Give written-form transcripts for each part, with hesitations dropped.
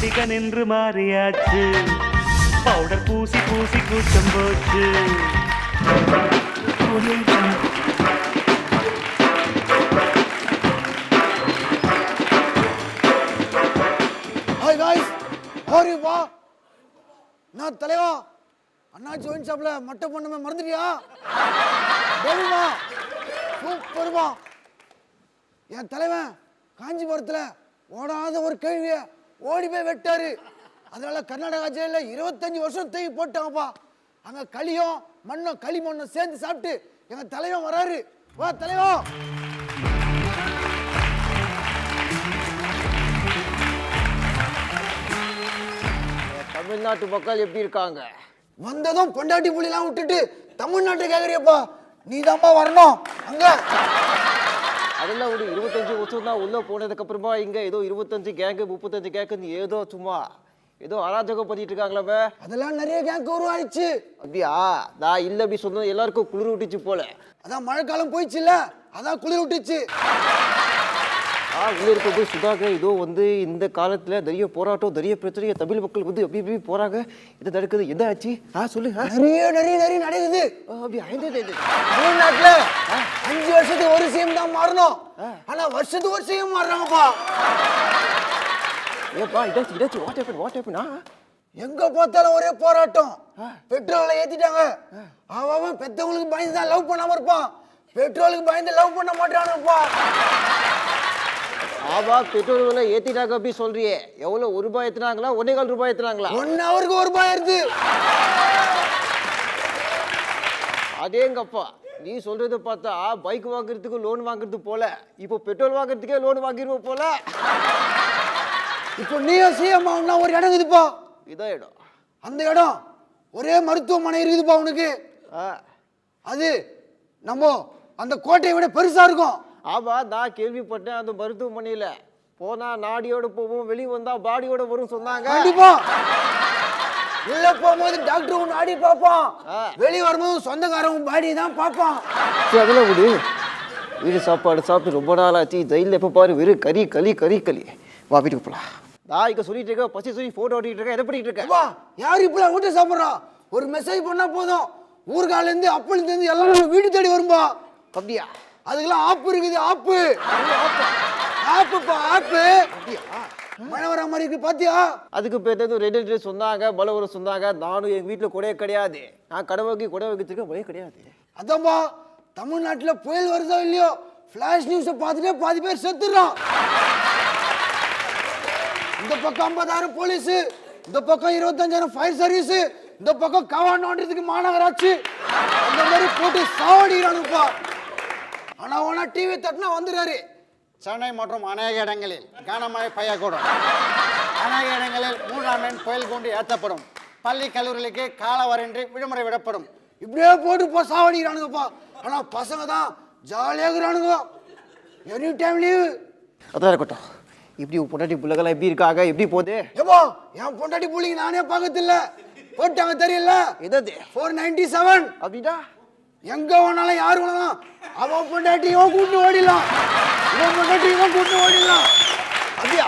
நடிகன் என்று மாறியாச்சு. பவுடர் பூசி பூசி கூச்சம் போச்சு. ஹாய் காய்ஸ், ஹவ் யூ பா? நான் தலைவா அண்ணாச்சி ஒயின் ஷாப்ல மட்டை பண்ணமே மறந்துட்டியா? டேவிமா சூப்பர்மா. என் தலைவன் காஞ்சிபுரத்துல ஓடாத ஒரு கேள்வியை ஓடி போய் வெட்டாரு. அதனால கர்நாடகா ஜெயில 25 வருஷம் தூக்கி போட்டாங்கப்பா. அங்க களியும் மண்ணும் களிமண்ணும் சேர்ந்து சாப்பிட்டு எங்க தலைவன் வராரு. வா தலைவா. தமிழ்நாட்டு மக்கள் எப்படி இருக்காங்க? வந்ததும் பொண்டாட்டி புள்ளிலாம் விட்டுட்டு தமிழ்நாட்டை கேக்குறியப்பா. நீ தான்ப்பா வரணும் அங்க. அதெல்லாம் ஒரு 25 வருஷம் தான் உள்ள போனதுக்கு அப்புறமா இங்க ஏதோ 25 கேங்கு 35 கேங்கு ஏதோ சும்மா ஏதோ அராஜகம் பண்ணிட்டு இருக்காங்களே. அதெல்லாம் நிறைய கேங்க் உருவாயிடுச்சு. அப்படியா? நான் இல்ல அப்படி சொன்னது எல்லாருக்கும் குளிர் விட்டுச்சு போல. அதான் மழைக்காலம் போயிடுச்சு இல்ல, அதான் குளிர் விட்டுச்சு. உள்ள இருக்க போய் சுதாகர் ஏதோ வந்து இந்த காலத்துல நிறைய போராட்டம் நிறைய பிரச்சனையை தமிழ் மக்கள் வந்து அப்படி இப்படி போறாங்க. இது நடக்குது, என்ன ஆச்சு? சொல்லு. நிறைய நிறைய நிறைய நடக்குது. அப்படி தமிழ்நாட்டுல 5 வருஷத்துக்கு ஒரு சிஎம் தான் மாறணும். ஆனா வருஷத்துக்கு ஒரு சிஎம் மாறுறாங்கப்பா. ஏப்பா இதாச்சு வாட் ஹேப்பன்? எங்க பார்த்தாலும் ஒரே போராட்டம். பெட்ரோலை ஏத்திட்டாங்க. அவன் பெத்தவங்களுக்கு பயந்து தான் லவ் பண்ணாம இருப்பான். பெட்ரோலுக்கு பயந்து லவ் பண்ண மாட்டானுப்பா. ஆமா, பெட்ரோல் விலை ஏத்திட்டாங்க அப்படி சொல்றியே. எவ்வளவு? ₹1 ஏத்துனாங்களா? 1.25 ரூபாய் ஏத்துனாங்களா? 1 ஹவருக்கு ₹1 இருக்கு. அதேங்கப்பா, நீ சொல்றது பார்த்தா பைக் வாங்குறதுக்கு லோன் வாங்குறது போல, இப்போ பெட்ரோல் வாங்குறதுக்கே லோன் வாங்கிடுவோம் போல. இப்போ நீயும் சிஎம் ஆகணும்னா ஒரு இடம் இருக்குதுப்பா. இதான் இடம். அந்த இடம் ஒரே மருத்துவமனை இருக்குதுப்பா உனக்கு. அது நம்ம அந்த கோட்டையை விட பெருசா இருக்கும். ஆமா, நான் கேள்விப்பட்டேன் அந்த மருத்துவமனையில போனா நாடியோட போவோம், வெளியே வந்தா பாடியோட வரும் சொன்னாங்க. கண்டிப்பா. உள்ள போகும்போது டாக்டர் உன் நாடி பார்ப்பான், வெளியே வரும்போது சொந்தக்காரன் பாடி தான் பார்ப்பான். அதெல்லாம் விடு. வீடு சாப்பாடு சாப்பிட்டு ரொம்ப நாள் ஆச்சு. ஜெயிலில் எப்போ பாரு வெறும் கறி களி. வா வீட்டுக்கு போலாம். நான் இங்க சொல்லிட்டு இருக்கேன், பசி சொல்லி போட்டோ ஓட்டிட்டு இருக்கேன். எதை பண்ணிட்டு இருக்கேன்? யார் இப்பெல்லாம் வீட்டு சாப்பிட்றான்? ஒரு மெசேஜ் பண்ணா போதும், ஊர்கால இருந்து அப்பல இருந்து எல்லாம் நம்ம வீடு தேடி வரும்பா. அப்படியா? அதுக்கெல்லாம் ஆப்பு இருக்குது. ஆப்புப்பா ஆப்பு. மழை வர மாதிரி இருக்கு பாத்தியா? அதுக்கு பேர் ரெண்டு சொன்னாங்க, மழை வர சொன்னாங்க. நானும் எங்க வீட்டுல கொடையே கிடையாது. நான் கடை வைக்கிறதுக்கு மழையே கிடையாது. அதான்பா, தமிழ்நாட்டுல புயல் வருதோ இல்லையோ பிளாஷ் நியூஸை பார்த்துட்டே பாதி பேர் செத்துறான். இந்த பக்கம் 50,000 போலீஸ், இந்த பக்கம் 25,000 ஃபயர் சர்வீஸ், இந்த பக்கம் கவாண்டதுக்கு மாநகராட்சி, அந்த மாதிரி போட்டு சாவடிக்கிறானுப்பா. ஆனா டிவி தட்டினா வந்துடுறாரு. சென்னை மற்றும் அநேக இடங்களில் கனமழை பெய்யக்கூடும். அநேக இடங்களில் 3ஆம் எண் புயல் கூண்டு ஏற்றப்படும். பள்ளி கல்லூரிகளுக்கு காலவரையின்றி விடுமுறை விடப்படும். இப்படியே போட்டு சாவடிக்கிறானுங்கப்பா. ஆனா பசங்க தான் ஜாலியாக இருக்கிறானுங்க. Any time leave. அதான் இருக்கட்டும். இப்படி பொண்டாட்டி பிள்ளைகள்லாம் எப்படி இருக்காங்க? எப்படி போகுது? ஏப்பா, என் பொண்டாட்டி புள்ளிங்க நானே பார்க்கறதில்ல. போட்டாங்க தெரியல. எதாவது 497 அப்படின்னா எங்க வேணாலும் யாரு வேணாலும் அவன் பொண்டாட்டி இவன் கூட்டு ஓடிடலாம், இவன் பொண்டாட்டி இவன் கூட்டு ஓடிடலாம். அப்படியா?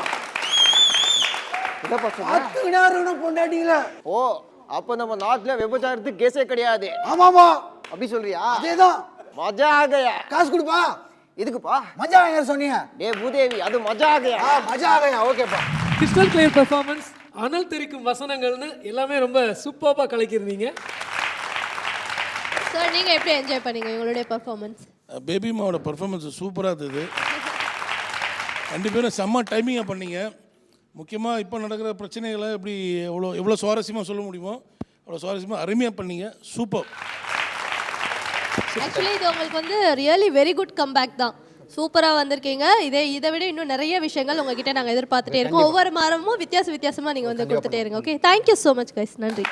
பார்த்துக்கினாரு பொண்டாட்டிங்கள. ஓ, அப்ப நம்ம நாட்டுல விபச்சாரத்துக்கு கேஸே கிடையாது. ஆமாமா, அப்படி சொல்றியா? அதேதான். மஜா ஆகையா? காசு கொடுப்பா. இதுக்குப்பா மஜா ஆகையா சொன்னீங்க? டே பூதேவி, அது மஜா ஆகையா? மஜா ஆகையா. ஓகேப்பா. கிறிஸ்டல் கிளியர் பெர்ஃபார்மன்ஸ், அனல் தெரிக்கும் வசனங்கள்னு எல்லாமே ரொம்ப சூப்பராக கலக்கிருந்தீங்க. சார், நீங்க எப்படி என்ஜாய் பண்ணீங்க உங்களுடைய பெர்ஃபார்மன்ஸ்? பேபிமாவோட பெர்ஃபார்மன்ஸ் சூப்பராக இருந்தது. 2 பேரும் செம்ம டைமிங்காக பண்ணீங்க. முக்கியமாக இப்போ நடக்கிற பிரச்சனைகளை எப்படி எவ்வளோ சுவாரஸ்யமாக சொல்ல முடியுமோ அவ்வளோ சுவாரஸ்யமாக அருமையாக பண்ணீங்க. சூப்பர். ஆக்சுவலி இது உங்களுக்கு வந்து ரியலி வெரி குட் கம்பேக் தான். சூப்பராக வந்திருக்கீங்க. இதை விட இன்னும் நிறைய விஷயங்கள் உங்ககிட்ட நாங்கள் எதிர்பார்த்துட்டே இருக்கோம். ஒவ்வொரு மாதமும் வித்தியாசமாக நீங்கள் வந்து கொடுத்துட்டே இருங்க. Okay, thank you so much guys. நன்றி.